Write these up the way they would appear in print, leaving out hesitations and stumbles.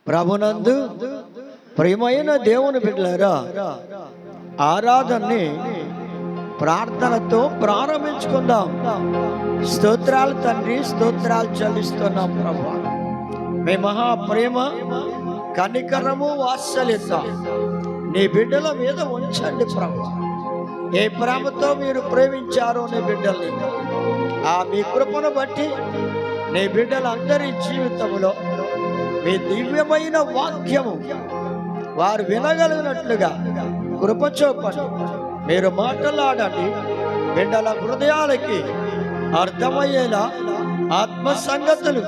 ప్రభునందు ప్రియమైన దేవుని బిడ్డలారా, ఆరాధనని ప్రార్థనతో ప్రారంభించుకుందాం. స్తోత్రాలు తండ్రి, స్తోత్రాలు చెల్లిస్తున్నాం ప్రభువా. మీ మహాప్రేమ, కనికరము, వాత్సల్యత నీ బిడ్డల మీద ఉంచండి ప్రభువా. ఏ ప్రేమతో మీరు ప్రేమించారో నీ బిడ్డల్ని, ఆ మీ కృపను బట్టి నీ బిడ్డలందరి జీవితంలో మీ దివ్యమైన వాక్యము వారు వినగలిగినట్లుగా కృప చూపండి. మీరు మాట్లాడండి, బిడ్డల హృదయాలకి అర్థమయ్యేలా ఆత్మ సంగతులు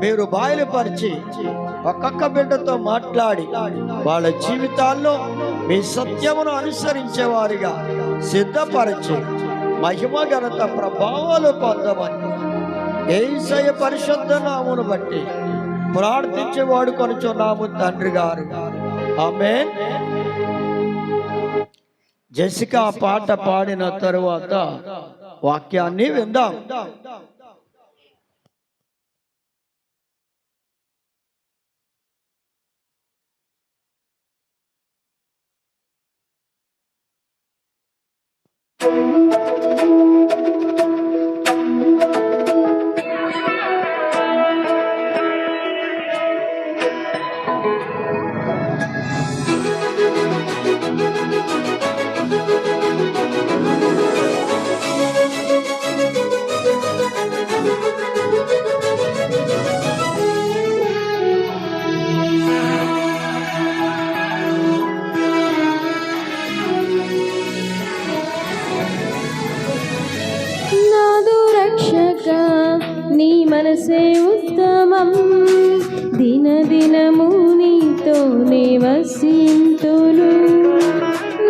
మీరు బయలుపరిచి ఒక్కొక్క బిడ్డతో మాట్లాడి వాళ్ళ జీవితాల్లో మీ సత్యమును అనుసరించేవారిగా సిద్ధపరిచి మహిమ ఘనత ప్రభావాలు పొందమని యేసయ్య పరిశుద్ధ నామమును బట్టి ప్రార్థించి వాడుకొనుచున్నాము తండ్రి గారు, ఆమేన్. జెసికా పాట పాడిన తరువాత వాక్యాన్ని విందాం. నీ మనసే ఉత్తమం, దినదినము నీతోనే వసింతును.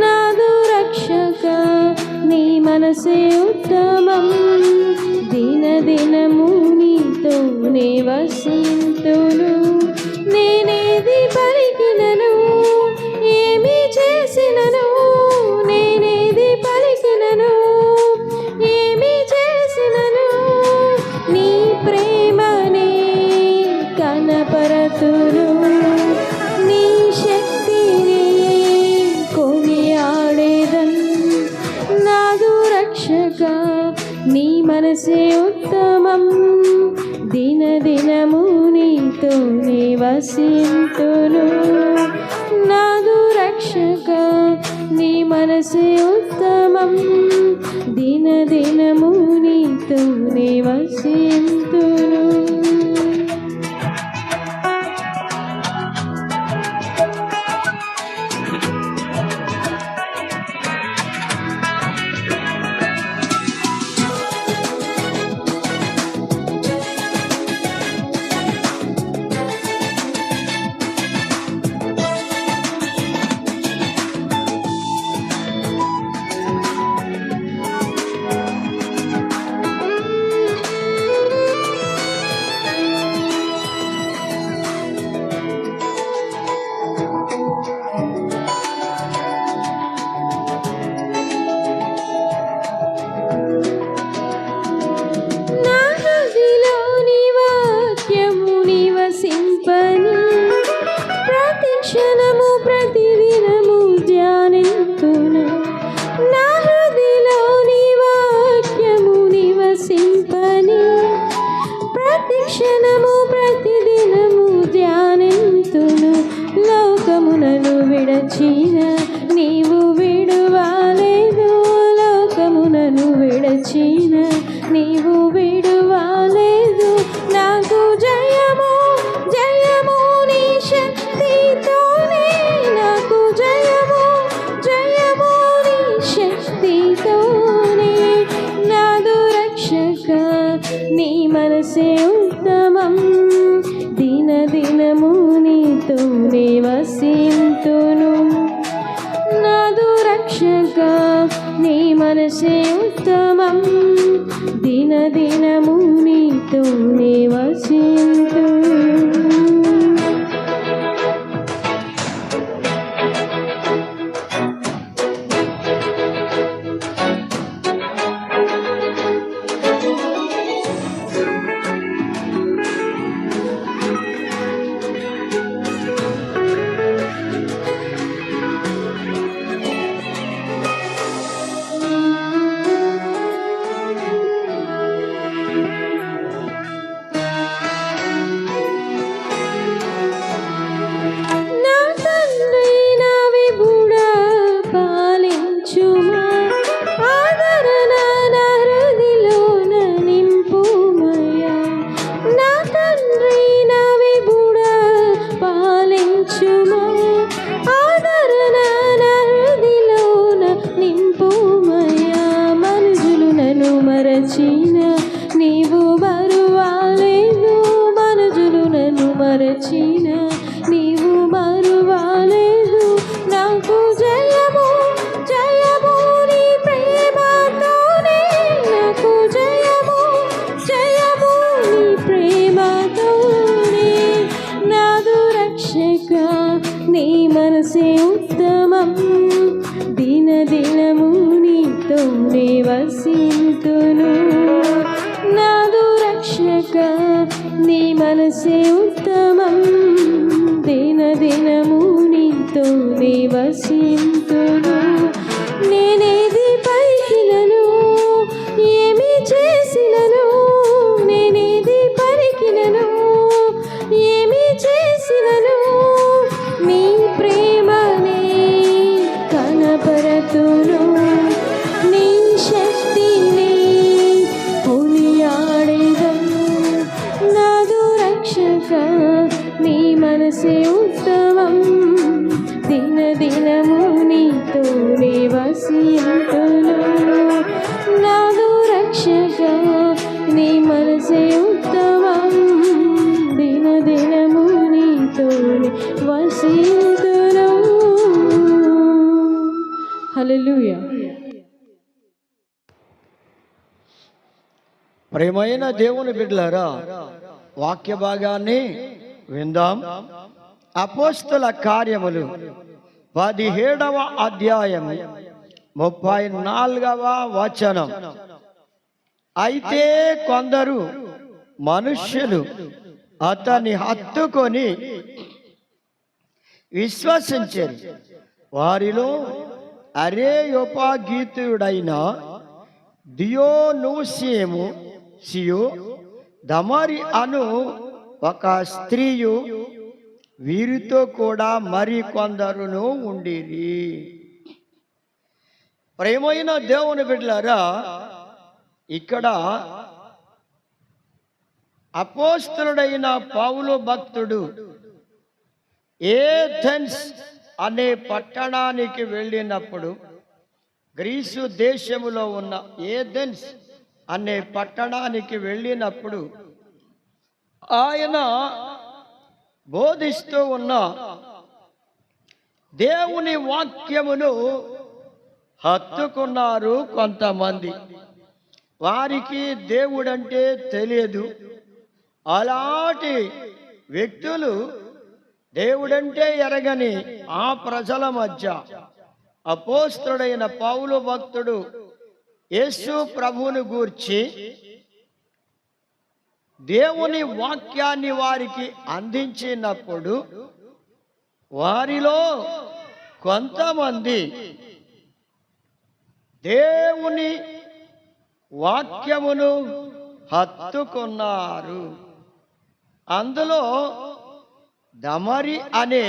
నాదు రక్షక నీ మనసే ఉత్తమం, దినదినము నీతోనే వసింతును. నేనేది పలికినను, ఏమి చేసినను, నేనేది పలికినను, ఏమి చేసినను, నీ ప్రేమనే కనపరతును. నీ శక్తిని కొనియాడేదన్. నాదు రక్షక నీ మనసే ఉత్తమం, దినదినము నీతోనే వసింతును. నాదు రక్షక నీ మనసే ఉత్తమం, దినదినము నీతోనే వసింతును. మరచిన నీవు మరువలేదు. నాకు జయము జయము నీ ప్రేమతోనే, నాకు జయము జయము నీ ప్రేమతోనే. నాదు రక్షక నీ మనసే ఉత్తమం, దిన దినము నీతోనే వసింతును. నాదు రక్షక నీ మనసే ఉత్తమం, దిన దినము నీతోనే వసింతును. నేనేది పలికినను ఏమి చేసినను, నేనేది పలికినను ఏమి చేసినను నీ ప్రేమనే కనపరతును. నీ శక్తిని కొనియాడెదను. నాదు రక్షక నీ మనసే ఉత్తమం, దిన దినము నీతోనే వసింతును. నాదు రక్షక నీ మనసే ఉత్తమం, దిన దినము నీతోనే వసింతును. హల్లెలూయా. ప్రియమైన దేవుని బిడ్డలారా, వాక్య భాగాన్ని విందాం. అపోస్తల కార్యములు 17వ అధ్యాయం 34వ వచనం. అయితే కొందరు మనుష్యులు అతన్ని హత్తుకొని విశ్వసించారు. వారిలో అరేయోపాగీతుడైన దియోనూసియు దమరి అను ఒక స్త్రీయు వీరితో కూడా మరి కొందరును ఉండిరి. ప్రియమైన దేవుని బిడ్డలారా, ఇక్కడ అపోస్తలుడైన పౌలు భక్తుడు ఏథెన్స్ అనే పట్టణానికి వెళ్ళినప్పుడు, గ్రీసు దేశములో ఉన్న ఏథెన్స్ అనే పట్టణానికి వెళ్ళినప్పుడు ఆయన బోధిస్తూ ఉన్న దేవుని వాక్యమును హత్తుకున్నారు కొంతమంది. వారికి దేవుడంటే తెలియదు. అలాంటి వ్యక్తులు, దేవుడంటే ఎరగని ఆ ప్రజల మధ్య అపోస్తలుడైన పౌలు భక్తుడు యేసు ప్రభువును గూర్చి దేవుని వాక్యాన్ని వారికి అందించినప్పుడు వారిలో కొంతమంది దేవుని వాక్యమును హత్తుకున్నారు. అందులో దమరి అనే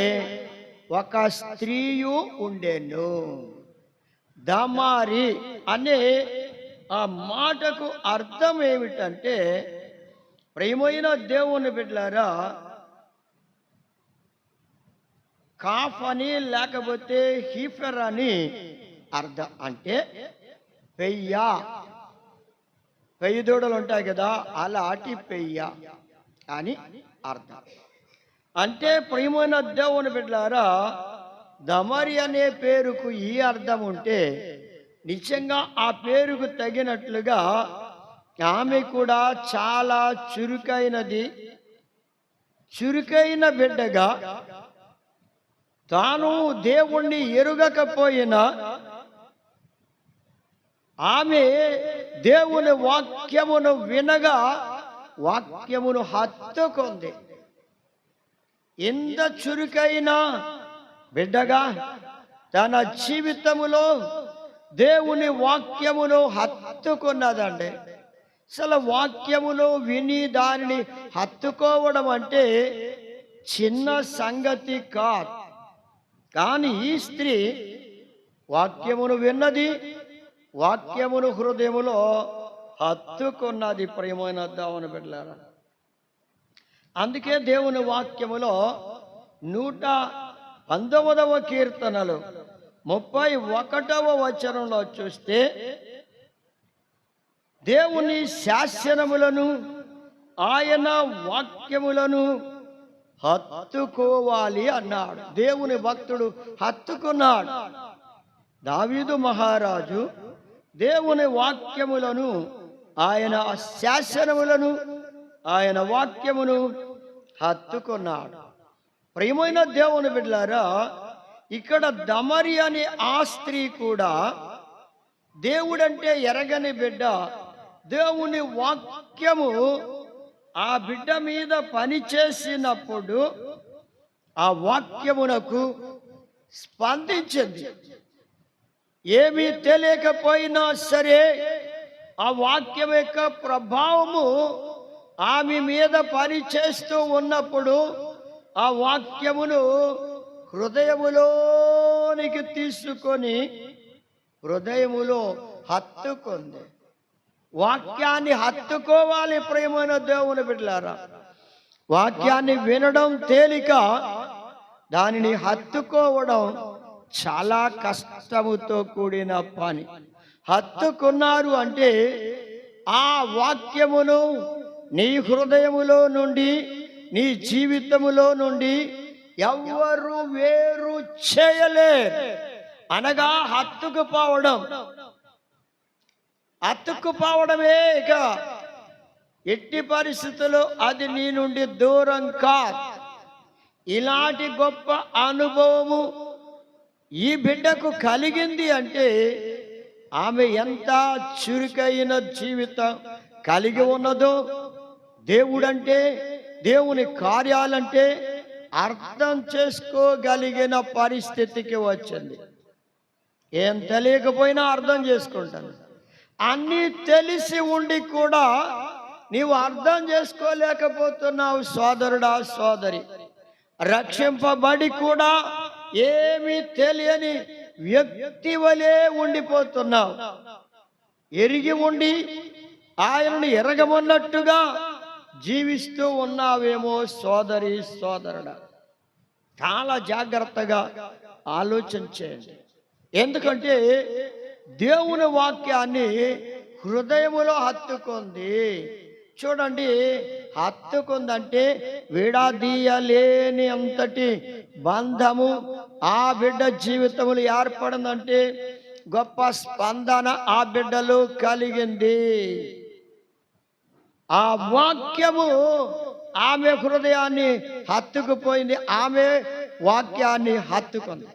ఒక స్త్రీయు ఉండెను. దమరి అనే ఆ మాటకు అర్థం ఏమిటంటే, ప్రియమైన దేవుని బిడ్డలారా, కాఫ్ అని లేకపోతే హీఫర్ అని అర్థం. అంటే పెయ్యి దూడలు ఉంటాయి కదా, అలాంటి పెయ్య అని అర్థం. అంటే ప్రియమైన దేవుని బిడ్డలారా, దమరి అనే పేరుకు ఈ అర్థం ఉంటే నిజంగా ఆ పేరుకు తగినట్లుగా ఆమె కూడా చాలా చురుకైన బిడ్డగా, తాను దేవుణ్ణి ఎరుగకపోయినా ఆమె దేవుని వాక్యమును వినగా వాక్యమును హత్తుకుంది. ఎంత చురుకైన బిడ్డగా తన జీవితములో దేవుని వాక్యమును హత్తుకున్నదండి. అసలు వాక్యమును విని దానిని హత్తుకోవడం అంటే చిన్న సంగతి కాదు. కానీ ఈ స్త్రీ వాక్యమును విన్నది, వాక్యమును హృదయములో హత్తుకున్నది. ప్రియమైన దేవుని బిడ్డలారా, అందుకే దేవుని వాక్యములో 119వ కీర్తనలు 31వ వచనంలో చూస్తే, దేవుని శాసనములను ఆయన వాక్యములను హత్తుకోవాలి అన్నాడు. దేవుని భక్తుడు హత్తుకున్నాడు. దావీదు మహారాజు దేవుని వాక్యములను, ఆయన శాసనములను, ఆయన వాక్యమును హత్తుకున్నాడు. ప్రియమైన దేవుని బిడ్డలారా, ఇక్కడ దమరి అనే ఆ స్త్రీ కూడా దేవుడంటే ఎరగని బిడ్డ. దేవుని వాక్యము ఆ బిడ్డ మీద పనిచేసినప్పుడు ఆ వాక్యమునకు స్పందించింది. ఏమీ తెలియకపోయినా సరే ఆ వాక్యం యొక్క ప్రభావము ఆమె మీద పనిచేస్తూ ఉన్నప్పుడు ఆ వాక్యమును హృదయములోనికి తీసుకొని హృదయములో హత్తుకుంది. వాక్యాన్ని హత్తుకోవాలి. ప్రియమైన దేవుని బిడ్డలారా, వాక్యాన్ని వినడం తేలిక, దానిని హత్తుకోవడం చాలా కష్టముతో కూడిన పని. హత్తుకున్నారు అంటే ఆ వాక్యమును నీ హృదయములో నుండి, నీ జీవితములో నుండి ఎవ్వరు వేరు చేయలేరు. అనగా హత్తుకుపోవడం. హత్తుకుపోవడమే ఇక ఎట్టి పరిస్థితుల్లో అది నీ నుండి దూరం కాదు. ఇలాంటి గొప్ప అనుభవము ఈ బిడ్డకు కలిగింది అంటే ఆమె ఎంత చురుకైన జీవితం కలిగి ఉన్నదో, దేవుడంటే, దేవుని కార్యాలంటే అర్థం చేసుకోగలిగిన పరిస్థితికి వచ్చింది. ఏం తెలియకపోయినా అర్థం చేసుకుంటాను. అన్నీ తెలిసి ఉండి కూడా నీవు అర్థం చేసుకోలేకపోతున్నావు సోదరుడా, సోదరి. రక్షింపబడి కూడా ఏమీ తెలియని వ్యక్తి వలె ఉండిపోతున్నావు. ఎరిగి ఉండి ఆయనను ఎరగమన్నట్టుగా జీవిస్తూ ఉన్నావేమో సోదరి, సోదరుడా. చాలా జాగ్రత్తగా ఆలోచించండి. ఎందుకంటే దేవుని వాక్యాన్ని హృదయములో హత్తుకుంది. చూడండి, హత్తుకుందంటే విడదీయలేని అంతటి బంధము ఆ బిడ్డ జీవితములు ఏర్పడిందంటే గొప్ప స్పందన ఆ బిడ్డలు కలిగింది. ఆ వాక్యము ఆమె హృదయాన్ని హత్తుకుపోయింది. ఆమె వాక్యాన్ని హత్తుకుంది.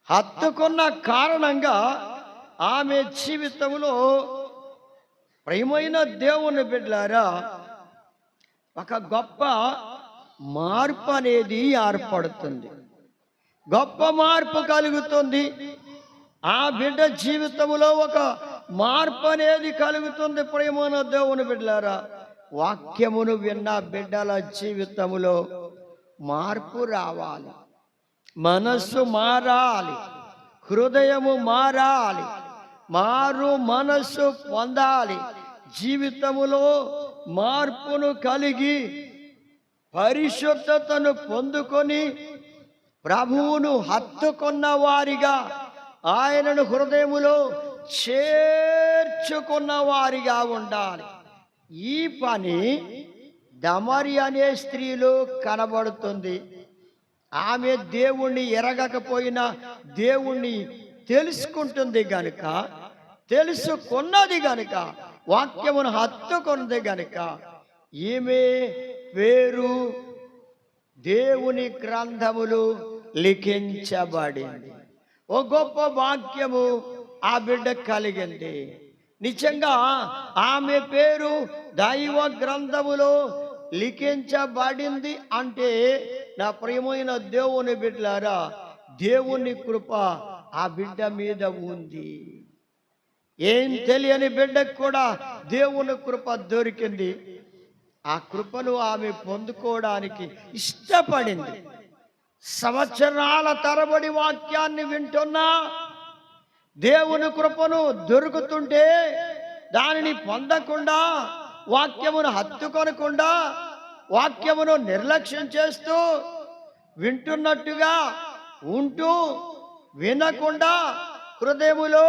హత్తుకున్న కారణంగా ఆమె జీవితంలో, ప్రియమైన దేవుని బిడ్డలారా, ఒక గొప్ప మార్పు అనేది ఏర్పడుతుంది. గొప్ప మార్పు కలుగుతుంది. ఆ బిడ్డ జీవితంలో ఒక మార్పు అనేది కలుగుతుంది. ప్రియమైన దేవుని బిడ్డలారా, వాక్యమును విన్న బిడ్డల జీవితంలో మార్పు రావాలి. మనస్సు మారాలి, హృదయము మారాలి, మారు మనస్సు పొందాలి. జీవితములో మార్పును కలిగి పరిశుద్ధతను పొందుకొని ప్రభువును హత్తుకున్న వారిగా, ఆయనను హృదయములో చేర్చుకున్న వారిగా ఉండాలి. ఈ పని దమరి అనే స్త్రీలో కనబడుతుంది. ఆమె దేవుణ్ణి ఎరగకపోయినా దేవుణ్ణి తెలుసుకుంటుంది గనుక, తెలుసుకున్నది గనుక, వాక్యమును హత్తుకున్నది గనుక ఈమె పేరు దేవుని గ్రంథములు లిఖించబడింది. ఓ గొప్ప వాక్యము ఆ బిడ్డ కలిగింది. నిజంగా ఆమె పేరు దైవ గ్రంథములో లిఖించబడింది అంటే, నా ప్రియమైన దేవుని బిడ్డలారా, దేవుని కృప ఆ బిడ్డ మీద ఉంది. ఏం తెలియని బిడ్డకు కూడా దేవుని కృప దొరికింది. ఆ కృపను ఆమె పొందుకోవడానికి ఇష్టపడింది. సంవత్సరాల తరబడి వాక్యాన్ని వింటున్నా దేవుని కృపను దొరుకుతుంటే దానిని పొందకుండా, వాక్యమును హత్తుకొనకుండా, వాక్యమును నిర్లక్ష్యం చేస్తూ, వింటున్నట్టుగా ఉంటూ వినకుండా, హృదయములో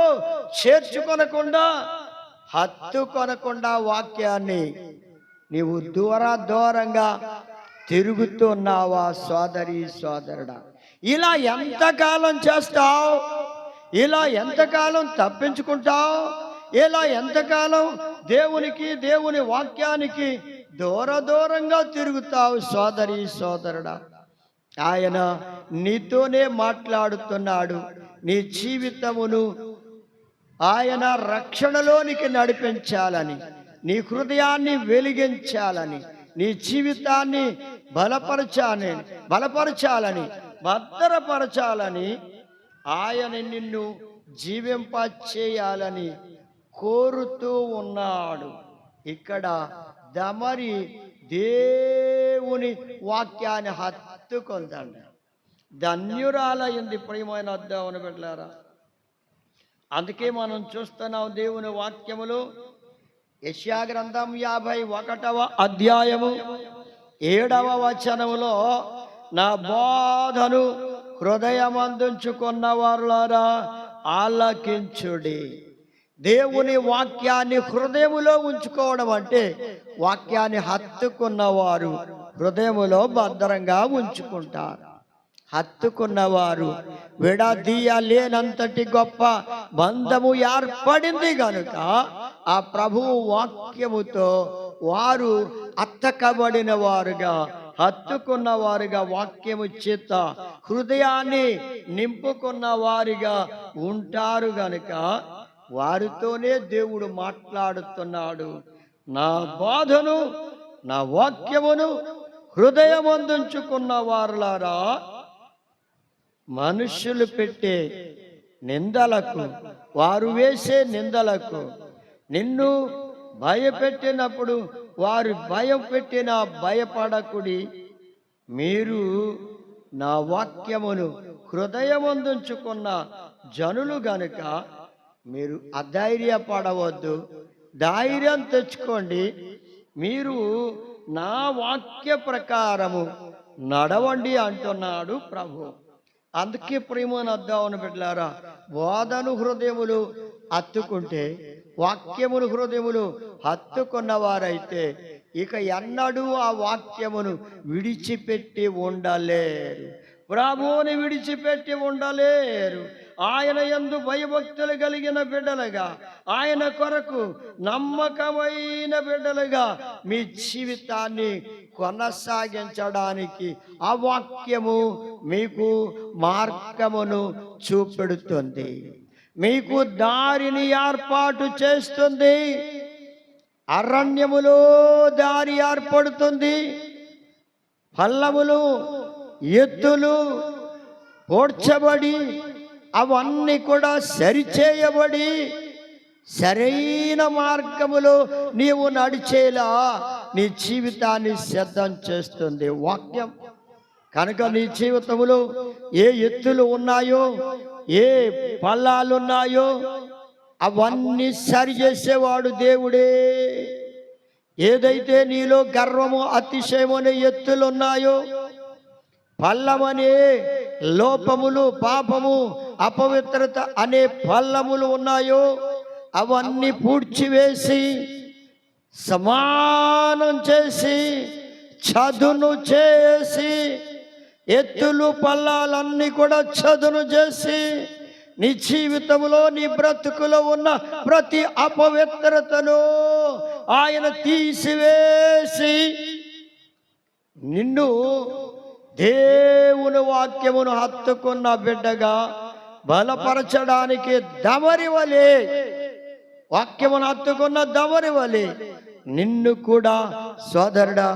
చేర్చుకొనకుండా, హత్తుకొనకుండా వాక్యాన్ని నీవు దూరంగా తిరుగుతున్నావా సోదరి సోదరుడా? ఇలా ఎంతకాలం చేస్తావు? ఇలా ఎంతకాలం తప్పించుకుంటావు? ఇలా ఎంతకాలం దేవుని వాక్యానికి దూరంగా తిరుగుతావు సోదరి సోదరుడా? ఆయన నీతోనే మాట్లాడుతున్నాడు. నీ జీవితమును ఆయన రక్షణలోనికి నడిపించాలని, నీ హృదయాన్ని వెలిగించాలని, నీ జీవితాన్ని బలపరచాలని, భద్రపరచాలని, ఆయన నిన్ను జీవింపచేయాలని కోరుతూ ఉన్నాడు. ఇక్కడ దమరి దేవుని వాక్యాన్ని హత్తుకొందండి. ధన్యురాలైంది ప్రియమైన దేవుని బిడ్డలారా. అందుకే మనం చూస్తున్నాం దేవుని వాక్యములు యెషయా గ్రంథం 51వ అధ్యాయము 7వ వచనములో, నా బోధను హృదయమందుంచుకున్న వారులారా ఆలకించుడి. దేవుని వాక్యాన్ని హృదయములో ఉంచుకోవడం అంటే వాక్యాన్ని హత్తుకున్నవారు హృదయములో భద్రంగా ఉంచుకుంటారు. హత్తుకున్నవారు విడదీయలేనంతటి గొప్ప బంధము ఏర్పడింది గనుక ఆ ప్రభువు వాక్యముతో వారు అత్తకబడిన వారుగా, హత్తుకున్న వారుగా, వాక్యము చేత హృదయాన్ని నింపుకున్న వారిగా ఉంటారు గనుక వారితోనే దేవుడు మాట్లాడుతున్నాడు. నా బోధను, నా వాక్యమును హృదయమందుంచుకున్న వారులారా మనుష్యులు పెట్టే నిందలకు, వారు వేసే నిందలకు, నిన్ను భయపెట్టినప్పుడు వారు భయం పెట్టినా భయపడకుడి. మీరు నా వాక్యమును హృదయమందుంచుకున్న జనులు గనుక మీరు అధైర్యపడవద్దు, ధైర్యం తెచ్చుకోండి. మీరు నా వాక్య ప్రకారము నడవండి అంటున్నాడు ప్రభు. అందుకే ప్రియమైన దేవుని బిడ్డలారా, బోధను హృదయములు హత్తుకుంటే, వాక్యములు హృదయములు హత్తుకున్న వారైతే ఇక ఎన్నడూ ఆ వాక్యమును విడిచిపెట్టి ఉండలేరు. ప్రభువుని విడిచిపెట్టి ఉండలేరు. ఆయన యందు భయభక్తులు కలిగిన బిడ్డలుగా, ఆయన కొరకు నమ్మకమైన బిడ్డలుగా మీ జీవితాన్ని కొనసాగించడానికి ఆ వాక్యము మీకు మార్గమును చూపెడుతుంది, మీకు దారిని ఏర్పాటు చేస్తుంది. అరణ్యములో దారి ఏర్పడుతుంది. పల్లములు, ఎత్తులు పోడ్చబడి అవన్నీ కూడా సరిచేయబడి సరైన మార్గములో నీవు నడిచేలా నీ జీవితాన్ని సిద్ధం చేస్తుంది వాక్యం. కనుక నీ జీవితంలో ఏ ఎత్తులు ఉన్నాయో, ఏ పల్లాలు ఉన్నాయో అవన్నీ సరి చేసేవాడు దేవుడే. ఏదైతే నీలో గర్వము, అతిశయము అనే ఎత్తులు ఉన్నాయో, పల్లమనే లోపములు, పాపము, అపవిత్రత అనే పల్లములు ఉన్నాయో అవన్నీ పూడ్చివేసి, సమానం చేసి, చదును చేసి, ఎత్తులు పల్లాలన్నీ కూడా చదును చేసి నీ జీవితంలో, నీ బ్రతుకులో ఉన్న ప్రతి అపవిత్రతను ఆయన తీసివేసి నిన్ను దేవుని వాక్యమును హత్తుకున్న బిడ్డగా బలపరచడానికి దమరి వలె, వాక్యమును హత్తుకున్న దమరి వలె నిన్ను కూడా సోదరుడా,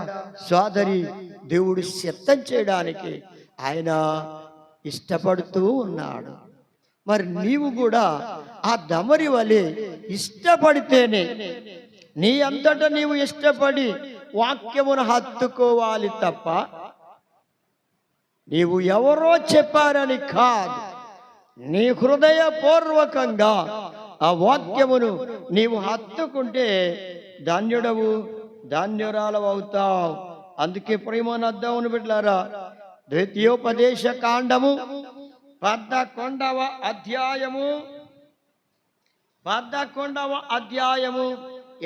సోదరి దేవుడు సిద్ధం చేయడానికి ఆయన ఇష్టపడుతూ ఉన్నాడు. మరి నీవు కూడా ఆ దమరి వలె ఇష్టపడితేనే, నీ అంతటా నీవు ఇష్టపడి వాక్యమును హత్తుకోవాలి తప్ప నీవు ఎవరో చెప్పారని కాదు. నీ హృదయపూర్వకంగా ఆ వాక్యమును నీవు హత్తుకుంటే ధన్యుడవు, ధన్యురాలవు అవుతావు. అందుకే ప్రియమైన దేవుని బిడ్డలారా, ద్వితీయోపదేశ కాండము 11వ అధ్యాయము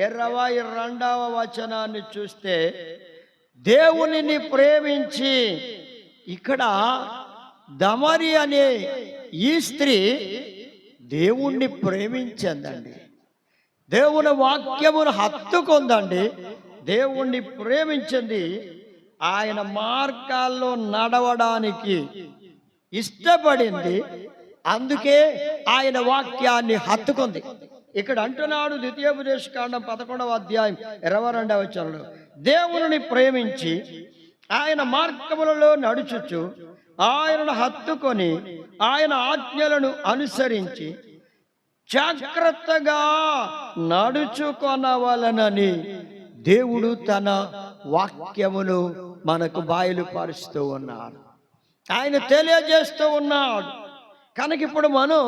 22వ వచనాన్ని చూస్తే, దేవునిని ప్రేమించి, ఇక్కడ దమరి అనే ఈ స్త్రీ దేవుణ్ణి ప్రేమించిందండి. దేవుని వాక్యమును హత్తుకుందండి. దేవుణ్ణి ప్రేమించింది. ఆయన మార్గాల్లో నడవడానికి ఇష్టపడింది. అందుకే ఆయన వాక్యాన్ని హత్తుకుంది. ఇక్కడ అంటున్నాడు ద్వితీయోపదేశకాండం 11వ అధ్యాయం 22వ వచనంలో, దేవుని ప్రేమించి ఆయన మార్గములలో నడుచుచు ఆయనను హత్తుకొని ఆయన ఆజ్ఞలను అనుసరించి జాగ్రత్తగా నడుచుకొనవలనని దేవుడు తన వాక్యమును మనకు బయలుపరుస్తూ ఉన్నాడు. ఆయన తెలియజేస్తూ ఉన్నాడు. కనుక ఇప్పుడు మనం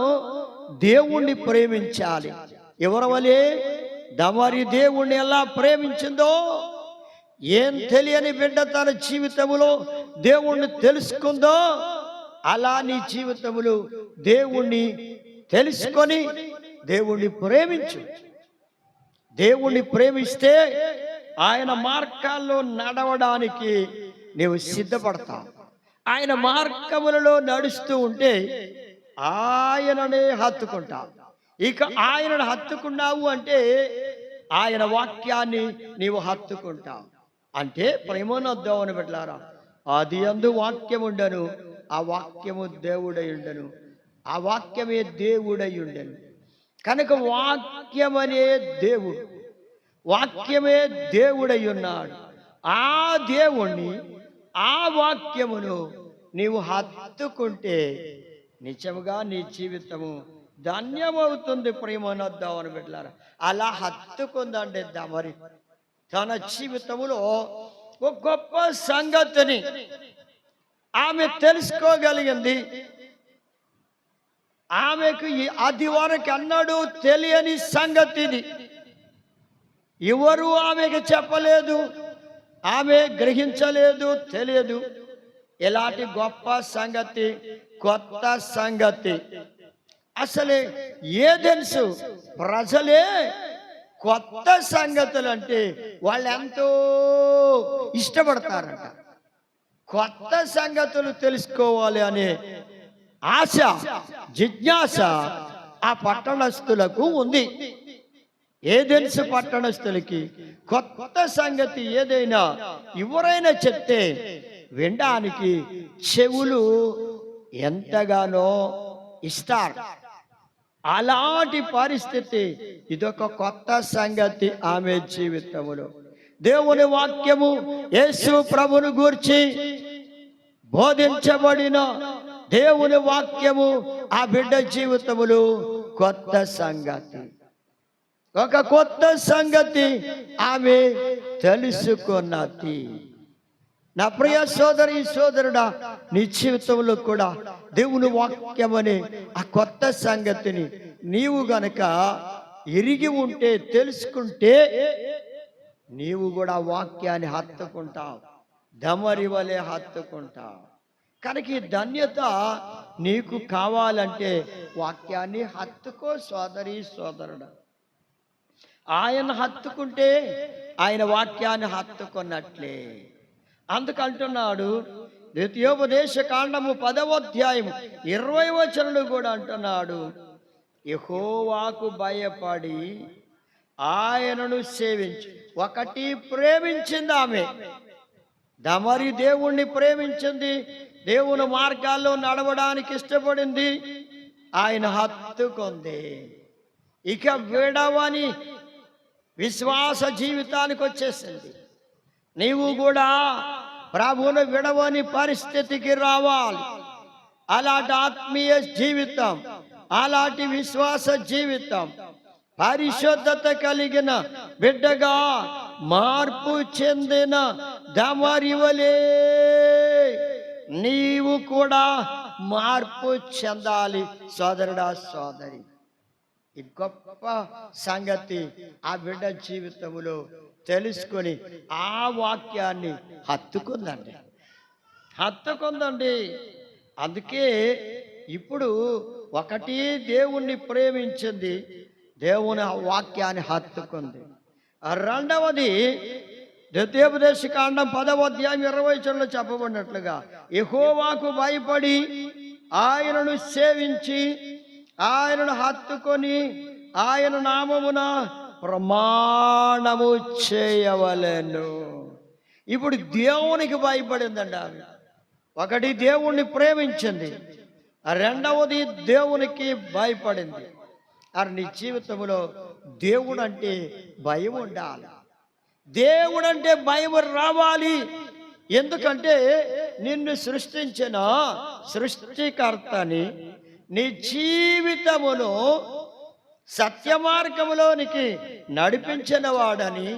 దేవుణ్ణి ప్రేమించాలి. ఎవరి వలె దమరి దేవుణ్ణి ఎలా ప్రేమించిందో, ఏం తెలియని బిడ్డ తన జీవితంలో దేవుణ్ణి తెలుసుకుందో, అలా నీ జీవితంలో దేవుణ్ణి తెలుసుకొని దేవుణ్ణి ప్రేమించు. దేవుణ్ణి ప్రేమిస్తే ఆయన మార్గాల్లో నడవడానికి నీవు సిద్ధపడతావు. ఆయన మార్గములలో నడుస్తూ ఉంటే ఆయననే హత్తుకుంటావు. ఇక ఆయనను హత్తుకున్నావు అంటే ఆయన వాక్యాన్ని నీవు హత్తుకుంటావు. అంటే ప్రేమనొద్దామని పెట్టారా, ఆది యందు వాక్యం ఉండను, ఆ వాక్యము దేవుడై ఉండను, ఆ వాక్యమే దేవుడై ఉండను. కనుక వాక్యమనే దేవుడు, వాక్యమే దేవుడై ఉన్నాడు. ఆ దేవుణ్ణి, ఆ వాక్యమును నీవు హత్తుకుంటే నిజముగా నీ జీవితము ధన్యమవుతుంది. ప్రేమనొద్దామని పెట్టారా, అలా హత్తుకుందండి దమరి. తన జీవితంలో ఒక గొప్ప సంగతిని ఆమె తెలుసుకోగలిగింది. ఆమెకు అది వరకు అన్నాడు తెలియని సంగతిది. ఎవరు ఆమెకు చెప్పలేదు, ఆమె గ్రహించలేదు, తెలియదు. ఇలాంటి గొప్ప సంగతి, కొత్త సంగతి అసలే ఏదెన్సు ప్రజలే కొత్త సంగతులు అంటే వాళ్ళు ఎంతో ఇష్టపడతారంట. కొత్త సంగతులు తెలుసుకోవాలి అనే ఆశ, జిజ్ఞాస ఆ పట్టణస్థులకు ఉంది. ఏదెన్సు పట్టణస్థులకి కొత్త సంగతి ఏదైనా ఎవరైనా చెప్తే వినడానికి చెవులు ఎంతగానో ఇస్తారు. అలాంటి పరిస్థితి, ఇదొక కొత్త సంగతి ఆమె జీవితములో. దేవుని వాక్యము యేసు ప్రభును గూర్చి బోధించబడిన దేవుని వాక్యము ఆ బిడ్డ జీవితములో కొత్త సంగతి, ఒక కొత్త సంగతి ఆమె తెలుసుకున్నది. నా ప్రియ సోదరి సోదరుడా, నీ జీవితంలో కూడా దేవుని వాక్యం అనే ఆ కొత్త సంగతిని నీవు గనక ఎరిగి ఉంటే, తెలుసుకుంటే, నీవు కూడా వాక్యాన్ని హత్తుకుంటావు, దమరి వలె హత్తుకుంటావు. కనుక ఈ ధన్యత నీకు కావాలంటే వాక్యాన్ని హత్తుకో సోదరి సోదరుడా. ఆయన హత్తుకుంటే ఆయన వాక్యాన్ని హత్తుకున్నట్లే. అందుకంటున్నాడు ద్వితీయోపదేశ కాండము 10వ అధ్యాయము 20వ వచనంలో కూడా అంటున్నాడు, యెహోవాకు భయపడి ఆయనను సేవించు. ఒకటి ప్రేమించింది ఆమె, దమరి దేవుణ్ణి ప్రేమించింది, దేవుని మార్గాల్లో నడవడానికి ఇష్టపడింది, ఆయన హత్తుకుంది. ఇక విడవని విశ్వాస జీవితానికి వచ్చేసింది. నీవు కూడా ప్రభువును విడవని పరిస్థితికి రావాలి. అలాంటి ఆత్మీయ జీవితం, అలాంటి విశ్వాస జీవితం, పరిశుద్ధత కలిగిన బిడ్డగా మార్పు చెందిన దమరి వలె నీవు కూడా మార్పు చెందాలి సోదరుడా సోదరి. ఈ గొప్ప సంగతి ఆ బిడ్డ జీవితంలో తెలుసుకొని ఆ వాక్యాన్ని హత్తుకుందండి. అందుకే ఇప్పుడు ఒకటి దేవుణ్ణి ప్రేమించింది, దేవుని వాక్యాన్ని హత్తుకుంది. రెండవది ద్వితీయోపదేశ కాండం 10వ అధ్యాయం 20వ వచనంలో చెప్పబడినట్లుగా యెహోవాకు భయపడి ఆయనను సేవించి ఆయనను హత్తుకొని ఆయన నామమున ప్రమాణము చేయవలెను. ఇప్పుడు దేవునికి భయపడిందండి ఆమె. ఒకటి దేవుణ్ణి ప్రేమించింది, రెండవది దేవునికి భయపడింది. అది నీ జీవితంలో దేవుడు అంటే భయం ఉండాలి, దేవుడు అంటే భయం రావాలి. ఎందుకంటే నిన్ను సృష్టించిన సృష్టికర్తని, నీ జీవితమును సత్య మార్గములోనికి నడిపించిన వాడని,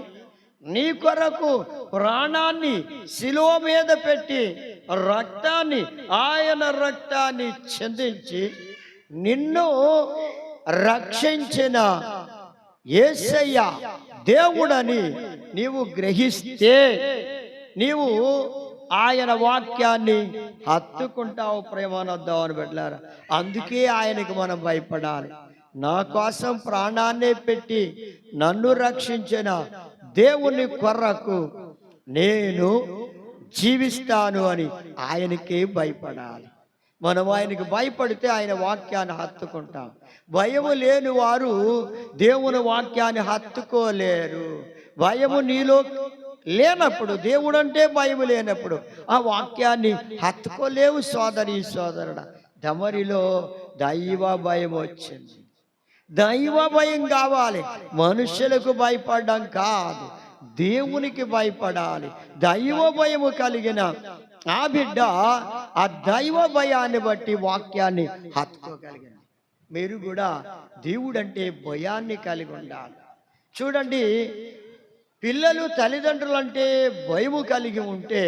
నీ కొరకు ప్రాణాన్ని శిలువ మీద పెట్టి ఆయన రక్తాన్ని చిందించి నిన్ను రక్షించిన యేసయ్య దేవుడని నీవు గ్రహిస్తే నీవు ఆయన వాక్యాన్ని హత్తుకుంటావు. ప్రేమానొద్దామని పెట్టారా? అందుకే ఆయనకు మనం భయపడాలి. నా కోసం ప్రాణాన్నే పెట్టి నన్ను రక్షించిన దేవుని కొరకు నేను జీవిస్తాను అని ఆయనకే భయపడాలి. మనం ఆయనకు భయపడితే ఆయన వాక్యాన్ని హత్తుకుంటాం. భయము లేని వారు దేవుని వాక్యాన్ని హత్తుకోలేరు. భయము నీలో లేనప్పుడు, దేవుడు అంటే భయము లేనప్పుడు ఆ వాక్యాన్ని హత్తుకోలేవు. సోదరి సోదరుడా, దమరిలో దైవ భయం వచ్చింది. దైవ భయం కావాలి. మనుషులకు భయపడడం కాదు, దేవునికి భయపడాలి. దైవ భయము కలిగిన ఆ బిడ్డ ఆ దైవ భయాన్ని బట్టి వాక్యాన్ని హత్తుకోగలిగిన. మీరు కూడా దేవుడంటే భయాన్ని కలిగి ఉండాలి. చూడండి, పిల్లలు తల్లిదండ్రులంటే భయము కలిగి ఉంటే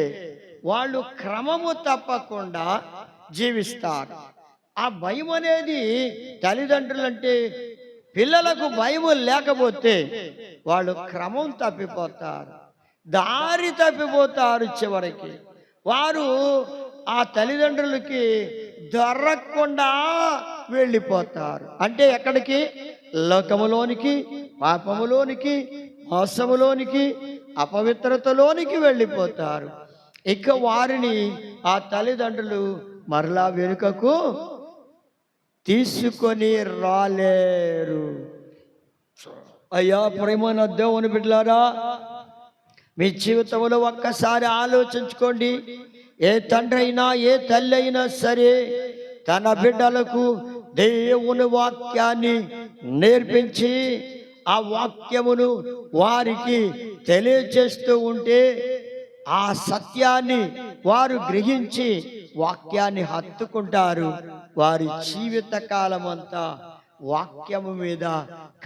వాళ్ళు క్రమము తప్పకుండా జీవిస్తారు. ఆ భయం అనేది తల్లిదండ్రులంటే పిల్లలకు భయము లేకపోతే వాళ్ళు క్రమం తప్పిపోతారు, దారి తప్పిపోతారు. చివరికి వారు ఆ తల్లిదండ్రులకి దొరకకుండా వెళ్ళిపోతారు. అంటే ఎక్కడికి? లోకములోనికి, పాపములోనికి, మోసములోనికి, అపవిత్రతలోనికి వెళ్ళిపోతారు. ఇక వారిని ఆ తల్లిదండ్రులు మరలా వెనుకకు తీసుకొని రాలేరు. అయ్యా ప్రేమన దేవుని బిడ్డలారా, మీ జీవితంలో ఒక్కసారి ఆలోచించుకోండి. ఏ తండ్రి అయినా ఏ తల్లి అయినా సరే తన బిడ్డలకు దేవుని వాక్యాన్ని నేర్పించి ఆ వాక్యమును వారికి తెలియజేస్తూ ఉంటే ఆ సత్యాన్ని వారు గ్రహించి వాక్యాన్ని హత్తుకుంటారు. వారి జీవిత కాలమంతా వాక్యము మీద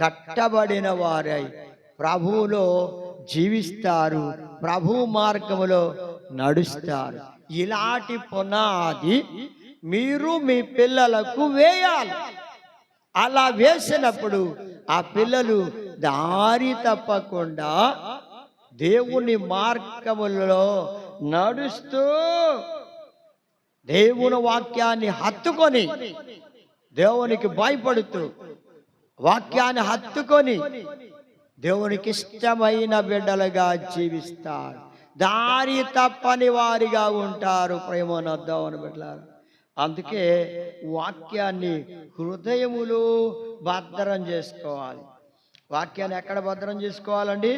కట్టబడిన వారై ప్రభువులో జీవిస్తారు, ప్రభు మార్గములో నడుస్తారు. ఇలాంటి పునాది మీరు మీ పిల్లలకు వేయాలి. అలా వేసినప్పుడు ఆ పిల్లలు దారి తప్పకుండా దేవుని మార్గములలో నడుస్తూ దేవుని వాక్యాన్ని హత్తుకొని, దేవునికి భయపడుతూ వాక్యాన్ని హత్తుకొని దేవునికి ఇష్టమైన బిడ్డలుగా జీవిస్తారు. దారి తప్పని వారిగా ఉంటారు. ప్రేమనొద్దామని బిడ్డలారా, అందుకే వాక్యాన్ని హృదయములో భద్రం చేసుకోవాలి. వాక్యాన్ని ఎక్కడ భద్రం చేసుకోవాలండి?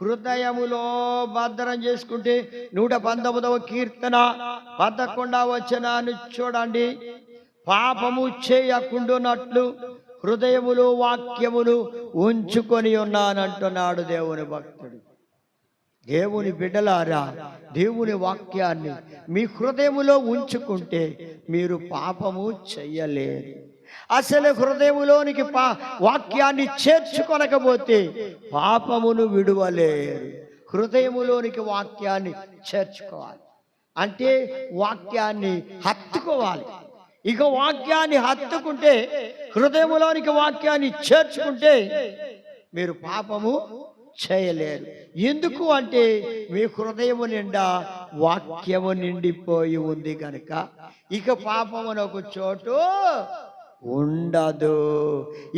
హృదయములో భద్రం చేసుకుంటే 119వ కీర్తన 11వ వచనాన్ని చూడండి. పాపము చేయకుండానట్లు హృదయములో వాక్యములు ఉంచుకొని ఉన్నానంటున్నాడు దేవుని భక్తుడు. దేవుని బిడ్డలారా, దేవుని వాక్యాన్ని మీ హృదయములో ఉంచుకుంటే మీరు పాపము చెయ్యలేరు. అసలు హృదయములోనికి వాక్యాన్ని చేర్చుకొనకపోతే పాపమును విడువలేరు. హృదయములోనికి వాక్యాన్ని చేర్చుకోవాలి అంటే వాక్యాన్ని హత్తుకోవాలి. ఇక వాక్యాన్ని హత్తుకుంటే, హృదయములోనికి వాక్యాన్ని చేర్చుకుంటే మీరు పాపము చేయలేరు. ఎందుకు అంటే మీ హృదయము నిండా వాక్యము నిండిపోయి ఉంది కనుక ఇక పాపమునకు చోటు ఉండదు.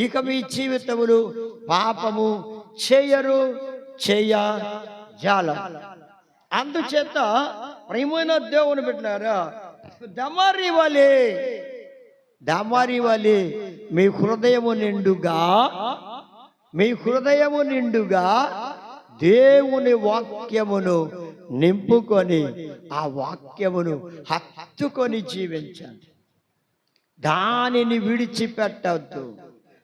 ఇక మీ జీవితములు పాపము చేయరు, జాలం. అందుచేత ప్రియమైన దేవుని బిడ్డలారా, దమరి వలె మీ హృదయము నిండుగా దేవుని వాక్యమును నింపుకొని ఆ వాక్యమును హత్తుకొని జీవించండి. దానిని విడిచిపెట్టద్దు.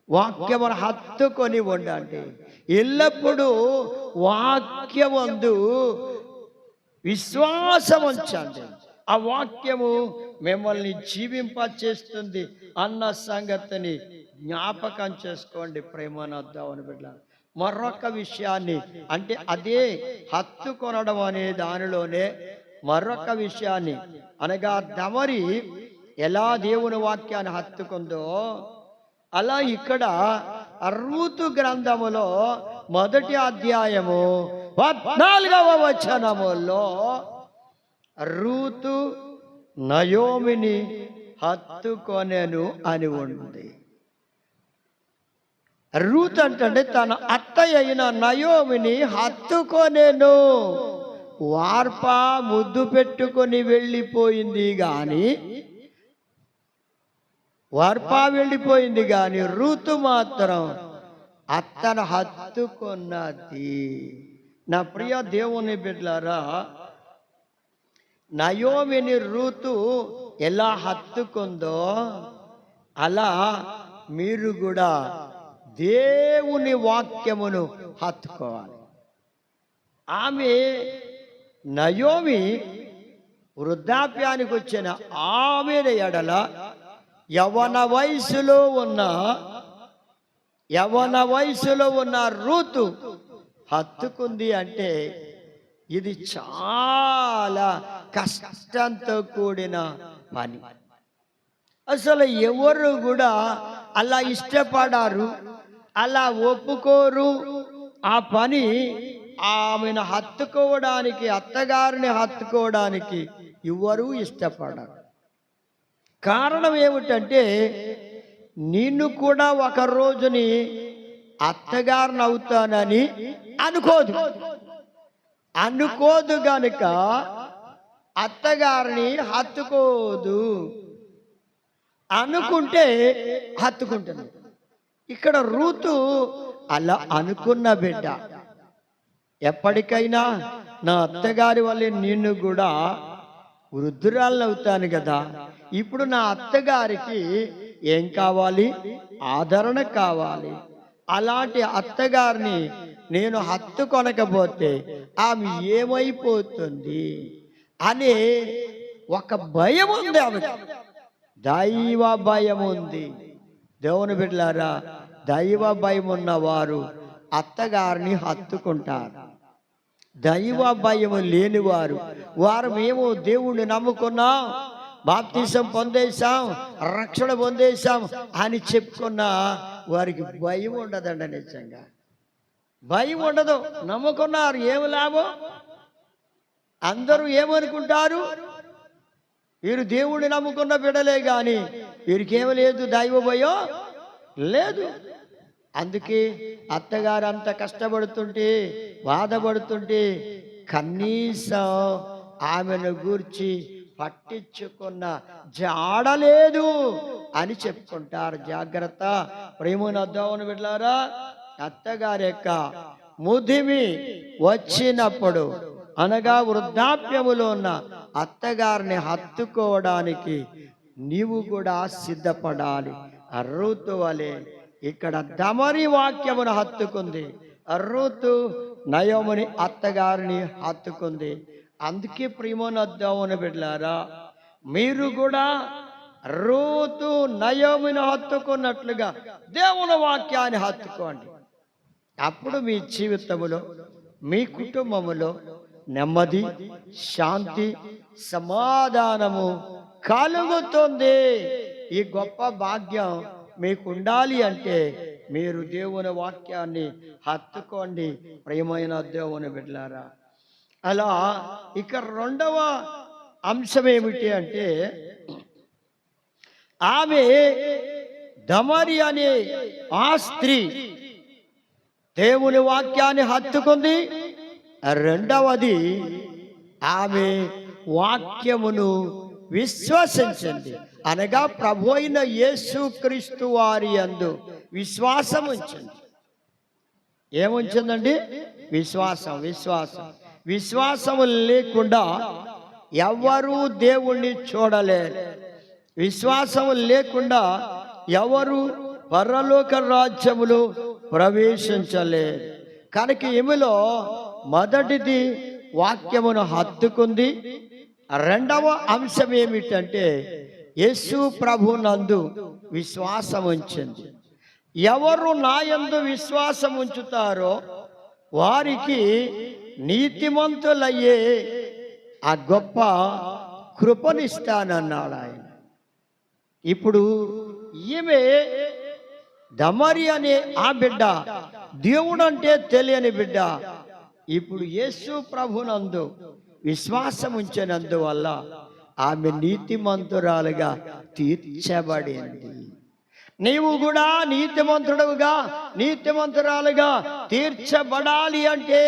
వాక్యమును హత్తుకొని ఉండండి. ఎల్లప్పుడూ వాక్యమందు విశ్వాసం ఉంచండి. ఆ వాక్యము మిమ్మల్ని జీవింపచేస్తుంది అన్న సంగతిని జ్ఞాపకం చేసుకోండి. ప్రేమనద్దామని బిడ్డ మరొక విషయాన్ని, అంటే అదే హత్తుకొనడం అనే దానిలోనే మరొక విషయాన్ని, అనగా దమరి ఎలా దేవుని వాక్యాన్ని హత్తుకుందో, అలా ఇక్కడ రూతు గ్రంథములో 1వ అధ్యాయము 14వ వచనములో రూతు నయోమిని హత్తుకొనెను అని ఉంది. రూత్ అంటే తన అత్తయ్య అయిన నయోమిని హత్తుకొనెను. వార్ప ముద్దు పెట్టుకొని వెళ్ళిపోయింది గాని రూతు మాత్రం అత్తను హత్తుకొన్నది. నా ప్రియ దేవుని బిడ్డలారా, నయోమిని రూతు ఎలా హత్తుకుందో అలా మీరు కూడా దేవుని వాక్యమును హత్తుకోవాలి. నయోమి వృద్ధాప్యానికి వచ్చిన ఆమె ఎడల యవన వయసులో ఉన్న రూతు హత్తుకుంది అంటే ఇది చాలా కష్టంతో కూడిన పని. అసలు ఎవరు కూడా అలా ఇష్టపడారు, అలా ఒప్పుకోరు. ఆ పని ఆమెను హత్తుకోవడానికి, అత్తగారిని హత్తుకోవడానికి ఎవరు ఇష్టపడరు. కారణం ఏమిటంటే, నిన్ను కూడా ఒక రోజుని అత్తగారిని అవుతానని అనుకోదు గనుక అత్తగారిని హత్తుకోదు. అనుకుంటే హత్తుకుంటుంది. ఇక్కడ రూతు అలా అనుకున్న బిడ్డ. ఎప్పటికైనా నా అత్తగారి వల్లే నిన్ను కూడా వృద్ధురాలను అవుతాను కదా, ఇప్పుడు నా అత్తగారికి ఏం కావాలి? ఆదరణ కావాలి. అలాంటి అత్తగారిని నేను హత్తుకొనకపోతే ఆమె ఏమైపోతుంది అనే ఒక భయం ఉంది ఆమెకి. దైవ భయం ఉంది. దేవుని బిడ్డలారా, దైవ భయం ఉన్నవారు అత్తగారిని హత్తుకుంటారు. దైవ భయం లేనివారు, మేము దేవుణ్ణి నమ్ముకున్నాం, బాప్తిసం పొందేశాం, రక్షణ పొందేశాం అని చెప్పుకున్న వారికి భయం ఉండదండి. నిజంగా భయం ఉండదు. నమ్ముకున్నారు, ఏమి లాభం? అందరూ ఏమనుకుంటారు? వీరు దేవుడిని నమ్ముకున్న బిడ్డలే గాని వీరికేమీ లేదు, దైవ భయం లేదు. అందుకే అత్తగారు అంత కష్టపడుతుంటే, బాధపడుతుంటే కనీసం ఆమెను గూర్చి పట్టించుకున్న జాడలేదు అని చెప్పుకుంటారు. జాగ్రత్త ప్రేమనద్దామని బిడ్డలారా, అత్తగారి యొక్క ముదిమి వచ్చినప్పుడు, అనగా వృద్ధాప్యములో ఉన్న అత్తగారిని హత్తుకోవడానికి నీవు కూడా సిద్ధపడాలి. రూతు వలె ఇక్కడ దమరి వాక్యమును హత్తుకుంది. రూతు నయోమిని అత్తగారిని హత్తుకుంది. అందుకే ప్రియమనద్దామని బిడ్డలారా, మీరు కూడా రూతు నయోమిని హత్తుకున్నట్లుగా దేవుని వాక్యాన్ని హత్తుకోండి. అప్పుడు మీ జీవితంలో, మీ కుటుంబములో నెమ్మది, శాంతి, సమాధానము కలుగుతుంది. ఈ గొప్ప భాగ్యం మీకు ఉండాలి అంటే మీరు దేవుని వాక్యాన్ని హత్తుకోండి. ప్రియమైన దేవుని బిడ్డలారా, అలా ఇక రెండవ అంశం ఏమిటి అంటే, ఆమె దమరి అనే ఆ స్త్రీ దేవుని వాక్యాన్ని హత్తుకుంది, రెండవది ఆమె వాక్యమును విశ్వసించింది, అనగా ప్రభు అయిన యేసుక్రీస్తు వారి యందు విశ్వాసం ఉంచింది. ఏముంచిందండి? విశ్వాసం. విశ్వాసము లేకుండా ఎవరు దేవుణ్ణి చూడలేరు. విశ్వాసము లేకుండా ఎవరు పరలోక రాజ్యములో ప్రవేశించలేరు. కనుక ఈమెలో మొదటిది వాక్యమును హత్తుకుంది. రెండవ అంశం ఏమిటంటే యేసు ప్రభునందు విశ్వాసం ఉంచింది. ఎవరు నా యందు విశ్వాసం ఉంచుతారో వారికి నీతిమంతులయ్యే ఆ గొప్ప కృపనిస్తానన్నాడు ఆయన. ఇప్పుడు ఈమె దమరి అనే ఆ బిడ్డ దేవుడంటే తెలియని బిడ్డ ఇప్పుడు యేసు ప్రభునందు విశ్వాసం ఉంచినందువల్ల ఆమె నీతిమంతురాలుగా తీర్చబడింది. నీవు కూడా నీతిమంతురాలుగా తీర్చబడాలి అంటే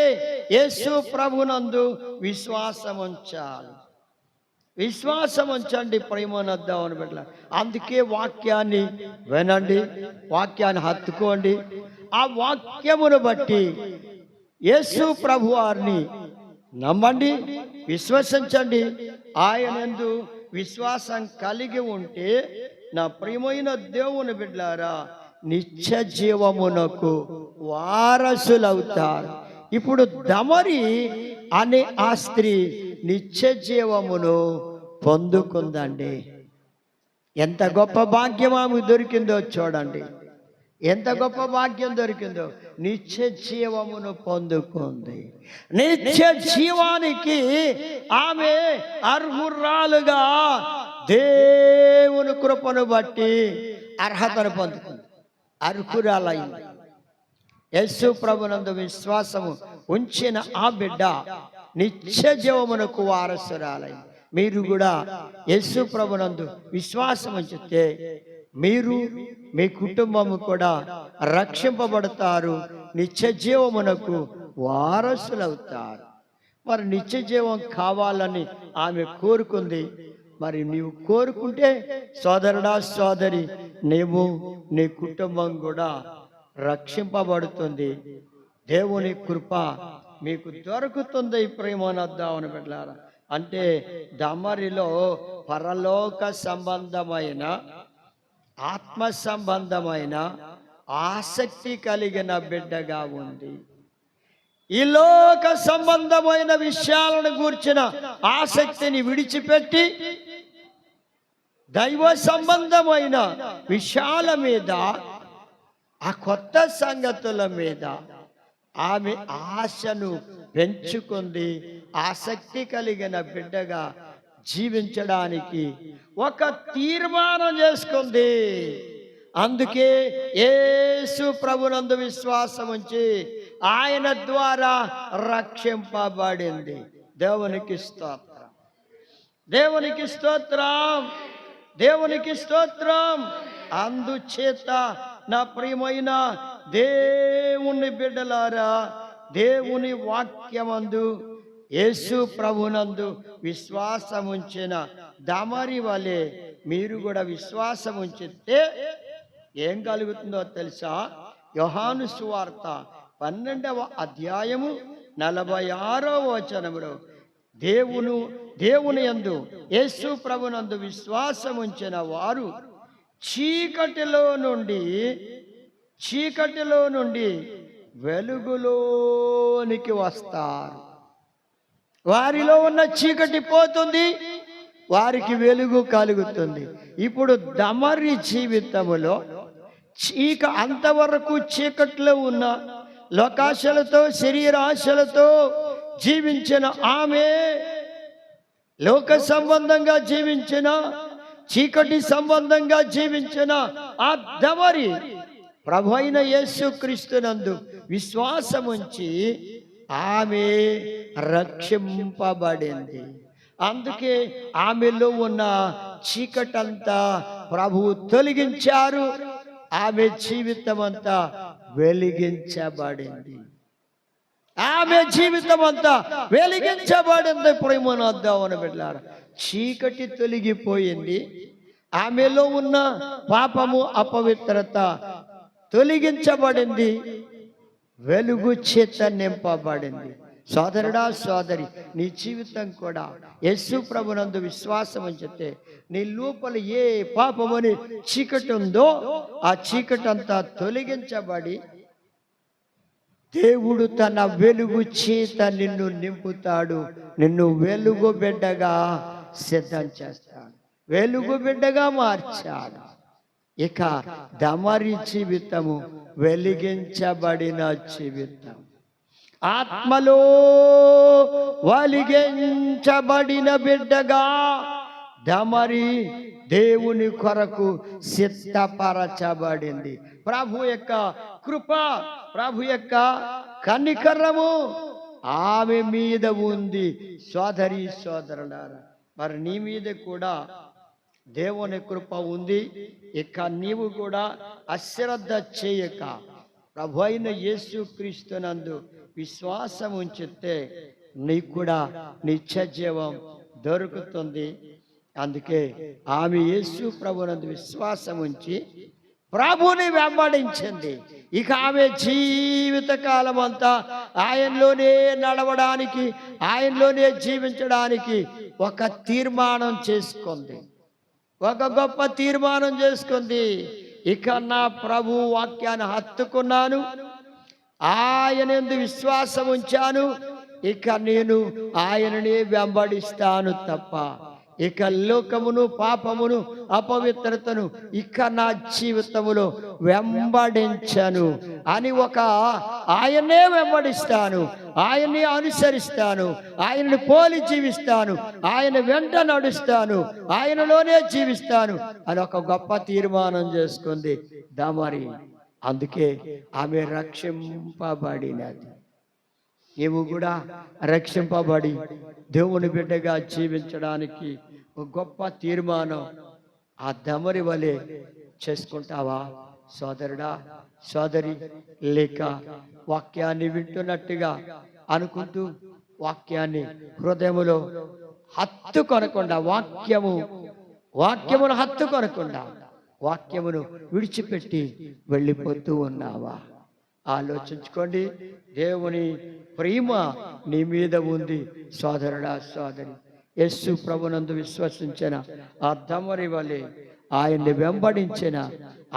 యేసు ప్రభునందు విశ్వాసం ఉంచాలి. విశ్వాసం ఉంచండి ప్రేమనద్దామని బిడ్డ. అందుకే వాక్యాన్ని వినండి, వాక్యాన్ని హత్తుకోండి. ఆ వాక్యమును బట్టి యేసు ప్రభు వారిని నమ్మండి, విశ్వసించండి. ఆయనందు విశ్వాసం కలిగి ఉంటే నా ప్రియమైన దేవుని బిడ్డలారా నిత్య జీవమునకు వారసులవుతారు. ఇప్పుడు దమరి అనే ఆ స్త్రీ నిత్య జీవమును పొందుకుందండి. ఎంత గొప్ప భాగ్యం ఆమె దొరికిందో చూడండి. ఎంత గొప్ప భాగ్యం దొరికిందో. నిత్య జీవమును పొందుకుంది. నిత్య జీవానికి ఆమె అర్హురాలుగా దేవుని కృపను బట్టి అర్హతను పొందుకుంది, అర్హురాలైంది. యేసు ప్రభునందు విశ్వాసము ఉంచిన ఆ బిడ్డ నిత్య జీవమునకు వారసురాలైంది. మీరు కూడా యేసు ప్రభునందు విశ్వాసం ఉంచితే మీరు మీ కుటుంబము కూడా రక్షింపబడతారు, నిత్య జీవమునకు వారసులవుతారు. మరి నిత్య జీవం కావాలని ఆమె కోరుకుంది. మరి నీవు కోరుకుంటే సోదరుడా సోదరి, నీవు నీ కుటుంబం కూడా రక్షింపబడుతుంది. దేవుని కృప మీకు దొరుకుతుంది. ప్రేమనద్దామని బిడ్డలారా, అంటే దమరిలో పరలోక సంబంధమైన ఆత్మ సంబంధమైన ఆసక్తి కలిగిన బిడ్డగా ఉంది. ఈ లోక సంబంధమైన విషయాలను గూర్చిన ఆసక్తిని విడిచిపెట్టి దైవ సంబంధమైన విషయాల మీద, ఆ కొత్త సంగతుల మీద ఆమె ఆశను పెంచుకుంది. ఆసక్తి కలిగిన బిడ్డగా జీవించడానికి ఒక తీర్మానం చేసుకుంది. అందుకే యేసు ప్రభునందు విశ్వాసం ఉంచి ఆయన ద్వారా రక్షింపబడింది. దేవునికి స్తోత్రం, దేవునికి స్తోత్రం, దేవునికి స్తోత్రం. అందుచేత నా ప్రియమైన దేవుని బిడ్డలారా, దేవుని వాక్యమందు యేసు ప్రభునందు విశ్వాసం ఉంచిన దమరి వలె మీరు కూడా విశ్వాసం ఉంచితే ఏం కలుగుతుందో తెలుసా? యోహాను సువార్త 12వ అధ్యాయము 46వ వచనములో దేవుని యందు యేసు ప్రభునందు విశ్వాసం ఉంచిన వారు చీకటిలో నుండి వెలుగులోనికి వస్తారు. వారిలో ఉన్న చీకటి పోతుంది, వారికి వెలుగు కలుగుతుంది. ఇప్పుడు దమరి జీవితములో అంతవరకు చీకట్లో ఉన్న లోకాశలతో శరీరాశలతో జీవించిన ఆమె, లోక సంబంధంగా జీవించిన, చీకటి సంబంధంగా జీవించిన ఆ దమరి ప్రభు అయిన యేసుక్రీస్తునందు విశ్వాసం ఉంచి ఆమె రక్షింపబడింది. అందుకే ఆమెలో ఉన్న చీకటంతా ప్రభువు తొలగించారు. ఆమె జీవితం అంతా వెలిగించబడింది. ఆమె జీవితం అంతా వెలిగించబడింది. ప్రేమను అద్దామని బిడ్డలారా, చీకటి తొలగిపోయింది. ఆమెలో ఉన్న పాపము అపవిత్రత తొలగించబడింది, వెలుగు చేత నింపబడింది. సోదరుడా సోదరి, నీ జీవితం కూడా యేసు ప్రభునందు విశ్వాసం ఉంచితే నీ లోపల ఏ పాపమని చీకటి ఉందో ఆ చీకటి అంతా తొలగించబడి దేవుడు తన వెలుగు చేత నిన్ను నింపుతాడు. నిన్ను వెలుగు బిడ్డగా సిద్ధం చేస్తాడు, వెలుగు బిడ్డగా మార్చాడు. ఇక దమరి జీవితము వెలిగించబడిన జీవితం, ఆత్మలో వెలిగించబడిన బిడ్డగా దమరి దేవుని కొరకు సిద్ధపరచబడింది. ప్రభు యొక్క కృప, ప్రభు యొక్క కనికరము ఆమె మీద ఉంది. సోదరి సోదరులారా, మరి నీ మీద కూడా దేవుని కృప ఉంది. ఇక నీవు కూడా అశ్రద్ధ చేయక ప్రభు అయిన యేసుక్రీస్తునందు విశ్వాసం ఉంచితే నీకు కూడా నిత్య జీవం దొరుకుతుంది. అందుకే ఆమె యేసు ప్రభునందు విశ్వాసం ఉంచి ప్రభుని వెంబడించింది. ఇక ఆమె జీవిత కాలం అంతా ఆయనలోనే నడవడానికి, ఆయనలోనే జీవించడానికి ఒక తీర్మానం చేసుకుంది, ఒక గొప్ప తీర్మానం చేసుకుంది. ఇక నా ప్రభు వాక్యాన్ని హత్తుకున్నాను, ఆయనందు విశ్వాసం ఉంచాను, ఇక నేను ఆయననే వెంబడిస్తాను తప్ప ఇక లోకమును, పాపమును, అపవిత్రతను ఇక నా జీవితములో వెంబడించను అని ఒక ఆయనే వెంబడిస్తాను, ఆయన్ని అనుసరిస్తాను, ఆయనను పోలి జీవిస్తాను, ఆయన వెంట నడుస్తాను, ఆయనలోనే జీవిస్తాను అని ఒక గొప్ప తీర్మానం చేసుకుంది దమరి. అందుకే ఆమె రక్షింపబడినది. నీవు కూడా రక్షింపబడి దేవుని బిడ్డగా జీవించడానికి ఒక గొప్ప తీర్మానం ఆ దమరి వలె చేసుకుంటావా సోదరుడా సోదరి? లేక వాక్యాన్ని వింటున్నట్టుగా అనుకుంటూ వాక్యాన్ని హృదయములో హత్తుకొనకుండా, వాక్యమును హత్తుకొనకుండా వాక్యమును విడిచిపెట్టి వెళ్ళిపోతూ ఉన్నావా? ఆలోచించుకోండి. దేవుని ప్రేమ నీ మీద ఉంది సోదరుడా సోదరి. యేసు ప్రభునందు విశ్వసించిన ఆ దమరి వలె, ఆయన్ని వెంబడించిన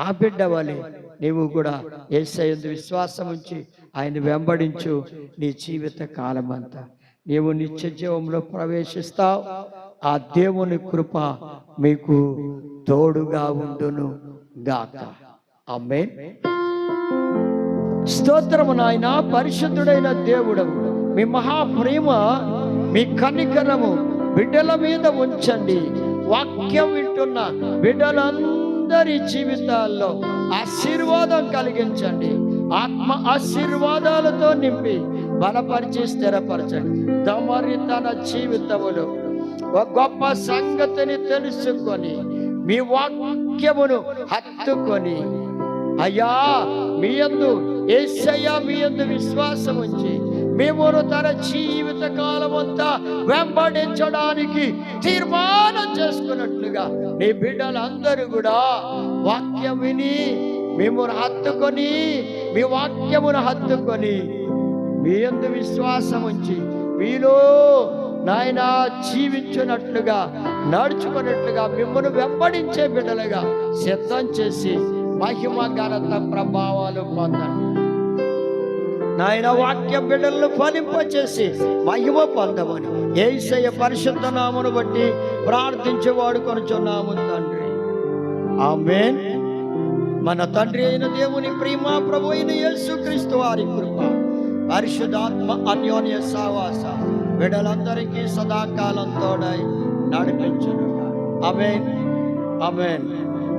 ఆ బిడ్డ వలె నీవు కూడా యేసయ్యందు విశ్వాసం ఉంచి ఆయన వెంబడించు. నీ జీవిత కాలం అంతా నీవు నిత్య జీవంలో ప్రవేశిస్తావు. ఆ దేవుని కృప మీకు తోడుగా ఉండును గాక. ఆమేన్. స్తోత్రము నాయన. పరిశుద్ధుడైన దేవుడవు, మీ మహాప్రేమ, మీ కనికరము బిడ్డల మీద ఉంచండి. వాక్యం వింటున్న బిడ్డలందరి జీవితాల్లో ఆశీర్వాదం కలిగించండి. ఆత్మ ఆశీర్వాదాలతో నింపి బలపరిచి స్థిరపరచండి. దమరి తన జీవితములో ఒక గొప్ప సంగతిని తెలుసుకొని మీ వాక్యమును హత్తుకొని, అయ్యా మీ యందు యేసయ్య మీ యందు విశ్వాసం ఉంచి మేము తన జీవిత కాలం అంతా వెంబడించడానికి తీర్మానం చేసుకున్నట్లుగా నీ బిడ్డలందరూ కూడా వాక్యం విని మిమ్మల్ని హత్తుకొని, మీ వాక్యమును హత్తుకొని మీ యందు విశ్వాసం ఉంచి మీలో నాయన జీవించున్నట్లుగా, నడుచుకున్నట్లుగా మిమ్మల్ని వెంబడించే బిడ్డలుగా సిద్ధం చేసి మహిమ ఘనత ప్రభావాలు పొందండి నాయన. వాక్య బిడ్డలను ఫలింపచేసి మహిమ పొందమని యేసయ్య పరిశుద్ధ నామమును బట్టి ప్రార్థించి వాడుకొనుచున్నాము తండ్రి. ఆమేన్. మన తండ్రి అయిన దేవుని ప్రేమ, ప్రభు అయిన యేసుక్రీస్తు వారి కృప, పరిశుద్ధాత్మ అన్యోన్య సహవాస బిడ్డలందరికీ సదాకాలం తోడై నడిపించును. ఆమేన్. ఆమేన్.